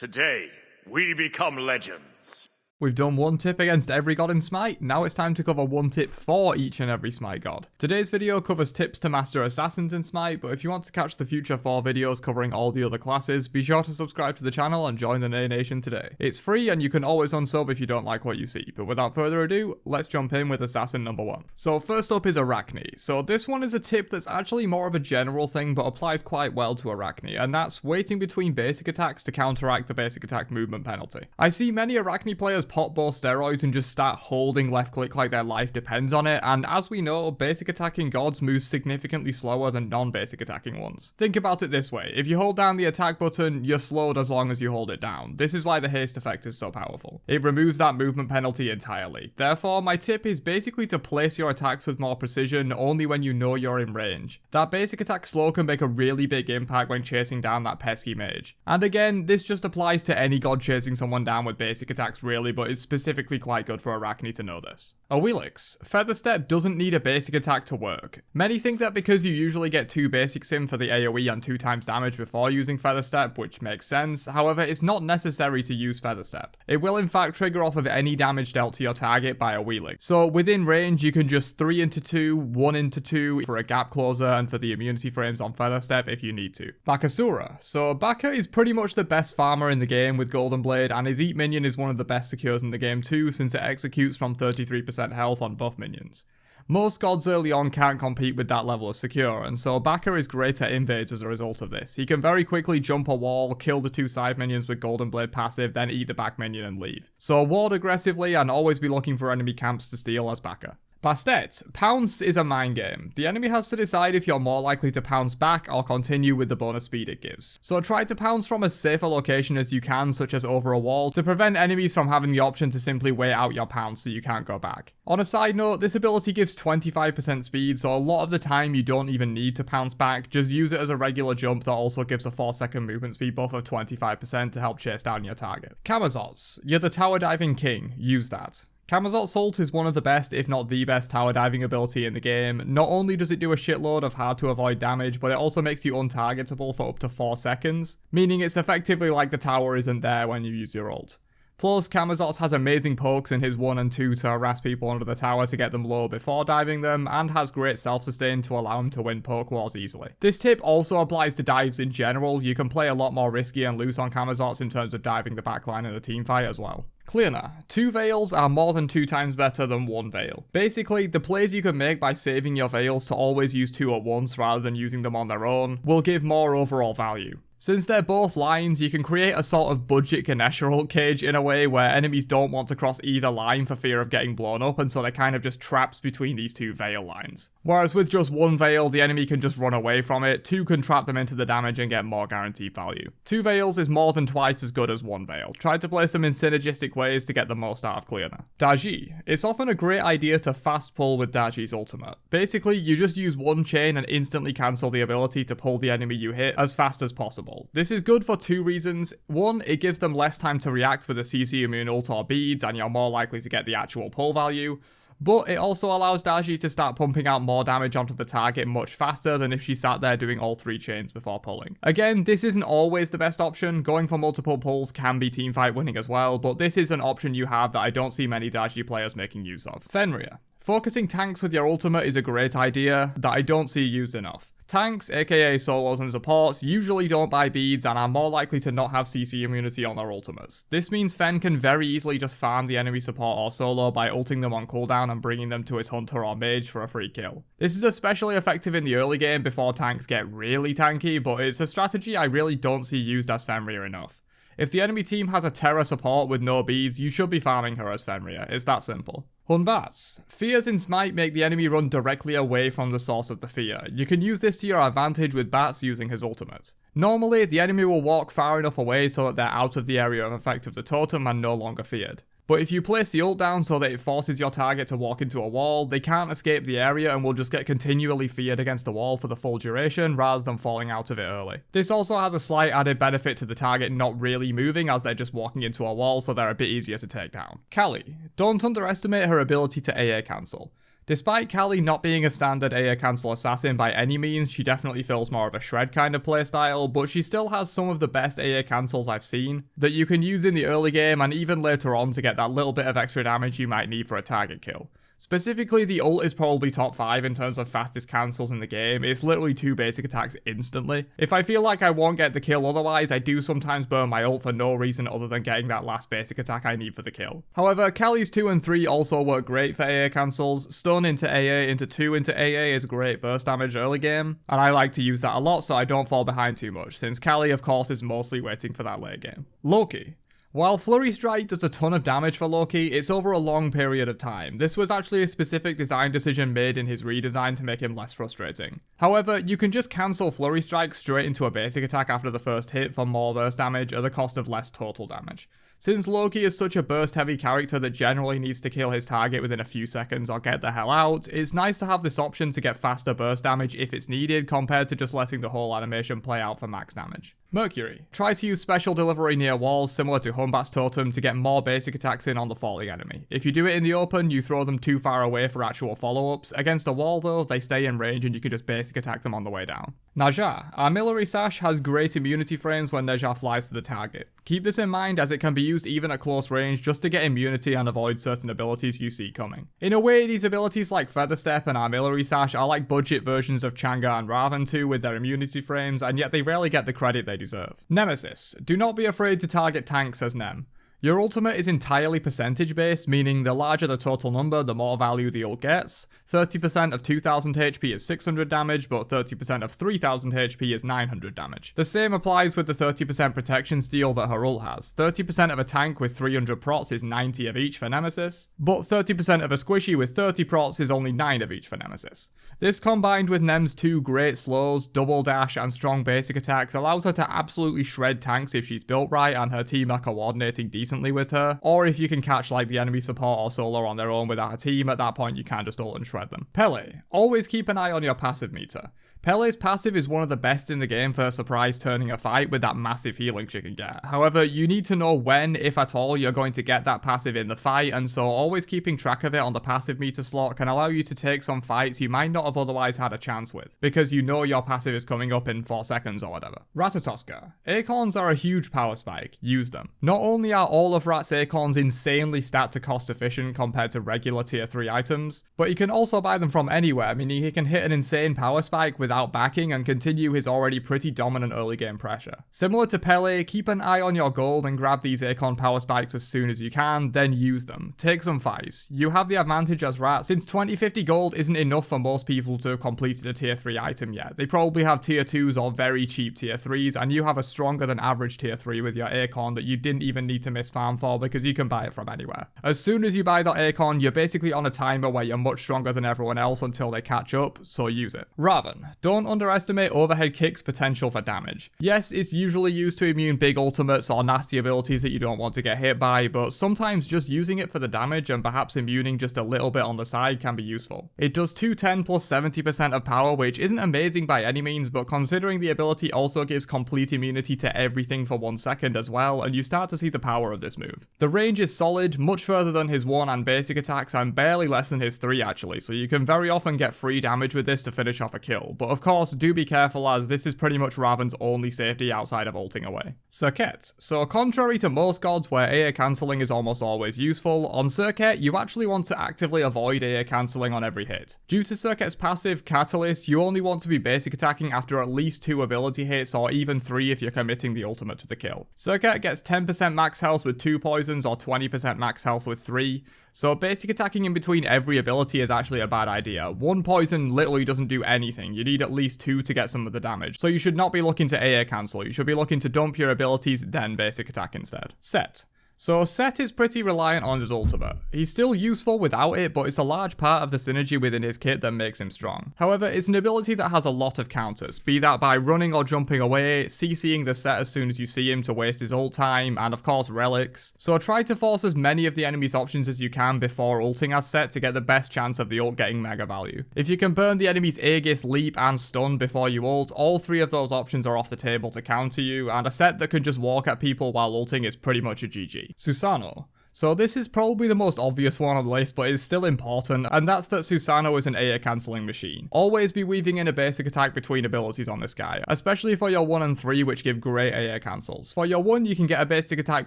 Today, we become legends. We've done one tip against every god in Smite, now it's time to cover one tip for each and every Smite god. Today's video covers tips to master assassins in Smite, but if you want to catch the future 4 videos covering all the other classes, be sure to subscribe to the channel and join the Ne Nation today. It's free and you can always unsub if you don't like what you see, but without further ado, let's jump in with assassin number 1. So first up is Arachne. So this one is a tip that's actually more of a general thing but applies quite well to Arachne, and that's waiting between basic attacks to counteract the basic attack movement penalty. I see many Arachne players pop both steroids and just start holding left click like their life depends on it, and as we know, basic attacking gods move significantly slower than non-basic attacking ones. Think about it this way, if you hold down the attack button, you're slowed as long as you hold it down. This is why the haste effect is so powerful. It removes that movement penalty entirely. Therefore, my tip is basically to place your attacks with more precision only when you know you're in range. That basic attack slow can make a really big impact when chasing down that pesky mage. And again, this just applies to any god chasing someone down with basic attacks really, but it's specifically quite good for Arachne to know this. Awilix. Feather Step doesn't need a basic attack to work. Many think that because you usually get 2 basics in for the AoE and 2 times damage before using Feather Step, which makes sense, however it's not necessary to use Feather Step. It will in fact trigger off of any damage dealt to your target by Awilix. So within range you can just 3 into 2, 1 into 2 for a gap closer and for the immunity frames on Feather Step if you need to. Bakasura. So Baka is pretty much the best farmer in the game with Golden Blade, and his Eat minion is one of the best secures in the game too, since it executes from 33% health on buff minions. Most gods early on can't compete with that level of secure, and so Baka is great at invades as a result of this. He can very quickly jump a wall, kill the 2 side minions with Golden Blade passive, then eat the back minion and leave. So ward aggressively and always be looking for enemy camps to steal as Baka. Bastet. Pounce is a mind game. The enemy has to decide if you're more likely to pounce back or continue with the bonus speed it gives. So try to pounce from as safe a location as you can, such as over a wall, to prevent enemies from having the option to simply wait out your pounce so you can't go back. On a side note, this ability gives 25% speed, so a lot of the time you don't even need to pounce back, just use it as a regular jump that also gives a 4-second movement speed buff of 25% to help chase down your target. Camazotz. You're the tower diving king, use that. Camazotz ult is one of the best, if not the best, tower diving ability in the game. Not only does it do a shitload of hard to avoid damage, but it also makes you untargetable for up to 4 seconds, meaning it's effectively like the tower isn't there when you use your ult. Plus, Camazotz has amazing pokes in his 1 and 2 to harass people under the tower to get them low before diving them, and has great self-sustain to allow him to win poke wars easily. This tip also applies to dives in general. You can play a lot more risky and loose on Camazotz in terms of diving the backline in a teamfight as well. Cliodhna. 2 Veils are more than 2 times better than 1 Veil. Basically, the plays you can make by saving your Veils to always use 2 at once rather than using them on their own will give more overall value. Since they're both lines, you can create a sort of budget Ganesha ult cage in a way where enemies don't want to cross either line for fear of getting blown up, and so they're kind of just traps between these 2 Veil lines. Whereas with just 1 Veil, the enemy can just run away from it, 2 can trap them into the damage and get more guaranteed value. 2 Veils is more than twice as good as 1 Veil. Try to place them in synergistic ways to get the most out of Cliodhna. Daji. It's often a great idea to fast pull with Daji's ultimate. Basically, you just use 1 chain and instantly cancel the ability to pull the enemy you hit as fast as possible. This is good for 2 reasons. 1, it gives them less time to react with a CC immune ult or beads, and you're more likely to get the actual pull value. But it also allows Daji to start pumping out more damage onto the target much faster than if she sat there doing all 3 chains before pulling. Again, this isn't always the best option. Going for multiple pulls can be teamfight winning as well, but this is an option you have that I don't see many Daji players making use of. Fenrir. Focusing tanks with your ultimate is a great idea that I don't see used enough. Tanks, aka solos and supports, usually don't buy beads and are more likely to not have CC immunity on their ultimates. This means Fen can very easily just farm the enemy support or solo by ulting them on cooldown and bringing them to his hunter or mage for a free kill. This is especially effective in the early game before tanks get really tanky, but it's a strategy I really don't see used as Fenrir enough. If the enemy team has a Terra support with no beads, you should be farming her as Fenrir, it's that simple. Hun Batz. Fears in Smite make the enemy run directly away from the source of the fear. You can use this to your advantage with Batz using his ultimate. Normally, the enemy will walk far enough away so that they're out of the area of effect of the totem and no longer feared. But if you place the ult down so that it forces your target to walk into a wall, they can't escape the area and will just get continually feared against the wall for the full duration rather than falling out of it early. This also has a slight added benefit to the target not really moving as they're just walking into a wall, so they're a bit easier to take down. Kali. Don't underestimate her ability to AA cancel. Despite Kali not being a standard AA cancel assassin by any means, she definitely fills more of a shred kind of playstyle, but she still has some of the best AA cancels I've seen that you can use in the early game and even later on to get that little bit of extra damage you might need for a target kill. Specifically, the ult is probably top 5 in terms of fastest cancels in the game. It's literally 2 basic attacks instantly. If I feel like I won't get the kill otherwise, I do sometimes burn my ult for no reason other than getting that last basic attack I need for the kill. However, Kali's 2 and 3 also work great for AA cancels. Stun into AA into 2 into AA is great burst damage early game, and I like to use that a lot so I don't fall behind too much, since Kali of course is mostly waiting for that late game. Loki. While Flurry Strike does a ton of damage for Loki, it's over a long period of time. This was actually a specific design decision made in his redesign to make him less frustrating. However, you can just cancel Flurry Strike straight into a basic attack after the first hit for more burst damage at the cost of less total damage. Since Loki is such a burst heavy character that generally needs to kill his target within a few seconds or get the hell out, it's nice to have this option to get faster burst damage if it's needed compared to just letting the whole animation play out for max damage. Mercury. Try to use special delivery near walls similar to Hun Batz totem to get more basic attacks in on the falling enemy. If you do it in the open, you throw them too far away for actual follow-ups. Against a wall though, they stay in range and you can just basic attack them on the way down. Ne Zha. Armillary Sash has great immunity frames when Ne Zha flies to the target. Keep this in mind as it can be used even at close range just to get immunity and avoid certain abilities you see coming. In a way, these abilities like Feather Step and Armillary Sash are like budget versions of Chang'e and Ravana 2 with their immunity frames, and yet they rarely get the credit they deserve. Nemesis. Do not be afraid to target tanks as Nem. Your ultimate is entirely percentage based, meaning the larger the total number, the more value the ult gets. 30% of 2000 HP is 600 damage, but 30% of 3000 HP is 900 damage. The same applies with the 30% protection steal that her ult has. 30% of a tank with 300 procs is 90 of each for Nemesis, but 30% of a squishy with 30 procs is only 9 of each for Nemesis. This combined with Nem's 2 great slows, double dash and strong basic attacks allows her to absolutely shred tanks if she's built right and her team are coordinating decently with her, or if you can catch like the enemy support or solo on their own without a team, at that point you can just ult and shred them. Pele. Always keep an eye on your passive meter. Pele's passive is one of the best in the game for surprise turning a fight with that massive healing she can get. However, you need to know when, if at all, you're going to get that passive in the fight, and so always keeping track of it on the passive meter slot can allow you to take some fights you might not have otherwise had a chance with, because you know your passive is coming up in 4 seconds or whatever. Ratatoskr. Acorns are a huge power spike. Use them. Not only are all of Rat's acorns insanely stat to cost efficient compared to regular tier 3 items, but you can also buy them from anywhere, meaning he can hit an insane power spike without backing and continue his already pretty dominant early game pressure. Similar to Pele, keep an eye on your gold and grab these acorn power spikes as soon as you can, then use them. Take some fights. You have the advantage as Rat, since 2050 gold isn't enough for most people to have completed a tier 3 item yet. They probably have tier 2s or very cheap tier 3s, and you have a stronger than average tier 3 with your acorn that you didn't even need to miss farm for because you can buy it from anywhere. As soon as you buy that acorn, you're basically on a timer where you're much stronger than everyone else until they catch up, so use it. Ravana. Don't underestimate overhead kicks' potential for damage. Yes, it's usually used to immune big ultimates or nasty abilities that you don't want to get hit by, but sometimes just using it for the damage and perhaps immuning just a little bit on the side can be useful. It does 210 plus 70% of power, which isn't amazing by any means, but considering the ability also gives complete immunity to everything for 1 second as well, and you start to see the power of this move. The range is solid, much further than his 1 and basic attacks, and barely less than his 3 actually, so you can very often get free damage with this to finish off a kill, but of course do be careful as this is pretty much Ravana's only safety outside of ulting away. Serqet. So contrary to most gods where AA cancelling is almost always useful, on Serqet you actually want to actively avoid AA cancelling on every hit. Due to Serqet's passive, Catalyst, you only want to be basic attacking after at least 2 ability hits or even 3 if you're committing the ultimate to the kill. Serqet gets 10% max health with 2 poisons or 20% max health with 3, so basic attacking in between every ability is actually a bad idea. 1 poison literally doesn't do anything, you need at least 2 to get some of the damage, so you should not be looking to AA cancel, you should be looking to dump your abilities then basic attack instead. Set. So Set is pretty reliant on his ultimate. He's still useful without it, but it's a large part of the synergy within his kit that makes him strong. However, it's an ability that has a lot of counters, be that by running or jumping away, CCing the Set as soon as you see him to waste his ult time, and of course relics. So try to force as many of the enemy's options as you can before ulting as Set to get the best chance of the ult getting mega value. If you can burn the enemy's Aegis, Leap and Stun before you ult, all 3 of those options are off the table to counter you, and a Set that can just walk at people while ulting is pretty much a GG. Susano. So this is probably the most obvious one on the list, but it's still important, and that's that Susano is an AA cancelling machine. Always be weaving in a basic attack between abilities on this guy, especially for your 1 and 3, which give great AA cancels. For your 1, you can get a basic attack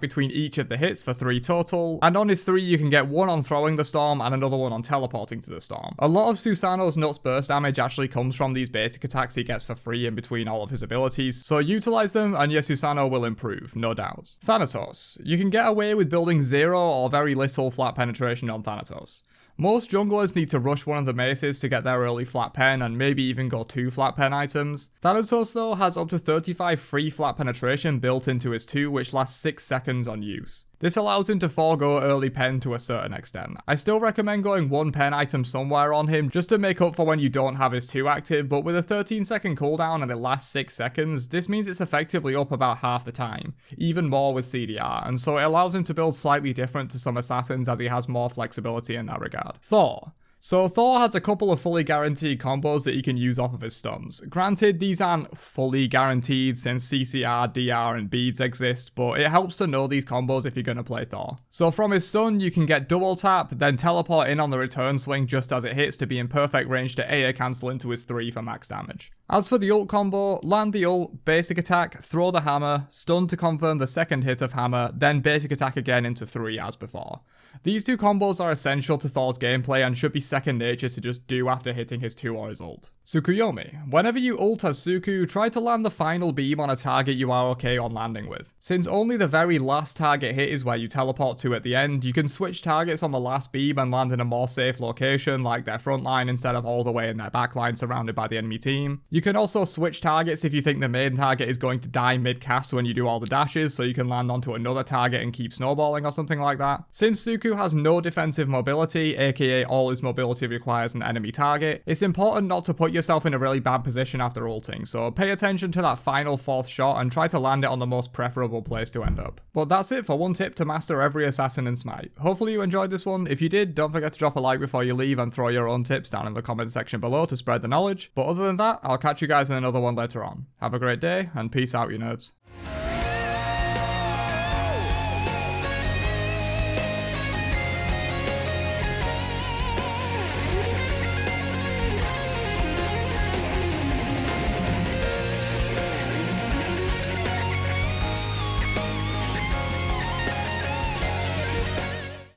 between each of the hits for 3 total, and on his 3 you can get one on throwing the storm and another one on teleporting to the storm. A lot of Susano's nuts burst damage actually comes from these basic attacks he gets for free in between all of his abilities, so utilize them and your Susano will improve, no doubt. Thanatos. You can get away with building 0 or very little flat penetration on Thanatos. Most junglers need to rush one of the maces to get their early flat pen and maybe even go 2 flat pen items. Thanatos though has up to 35 free flat penetration built into his 2, which lasts 6 seconds on use. This allows him to forego early pen to a certain extent. I still recommend going 1 pen item somewhere on him just to make up for when you don't have his 2 active, but with a 13-second cooldown and it lasts 6 seconds, this means it's effectively up about half the time, even more with CDR, and so it allows him to build slightly different to some assassins as he has more flexibility in that regard. Thor. So Thor has a couple of fully guaranteed combos that he can use off of his stuns. Granted, these aren't fully guaranteed since CCR, DR and beads exist, but it helps to know these combos if you're going to play Thor. So from his stun, you can get double tap, then teleport in on the return swing just as it hits to be in perfect range to AA cancel into his 3 for max damage. As for the ult combo, land the ult, basic attack, throw the hammer, stun to confirm the second hit of hammer, then basic attack again into 3 as before. These 2 combos are essential to Thor's gameplay and should be second nature to just do after hitting his 2 or his ult. Tsukuyomi. Whenever you ult as Suku, try to land the final beam on a target you are okay on landing with. Since only the very last target hit is where you teleport to at the end, you can switch targets on the last beam and land in a more safe location like their front line instead of all the way in their back line surrounded by the enemy team. You can also switch targets if you think the main target is going to die mid-cast when you do all the dashes, so you can land onto another target and keep snowballing or something like that. Since Suku has no defensive mobility, aka all his mobility requires an enemy target, it's important not to put yourself in a really bad position after ulting, so pay attention to that final 4th shot and try to land it on the most preferable place to end up. But that's it for one tip to master every assassin in Smite. Hopefully you enjoyed this one. If you did, don't forget to drop a like before you leave and throw your own tips down in the comment section below to spread the knowledge. But other than that, I'll catch you guys in another one later on. Have a great day, and peace out, you nerds.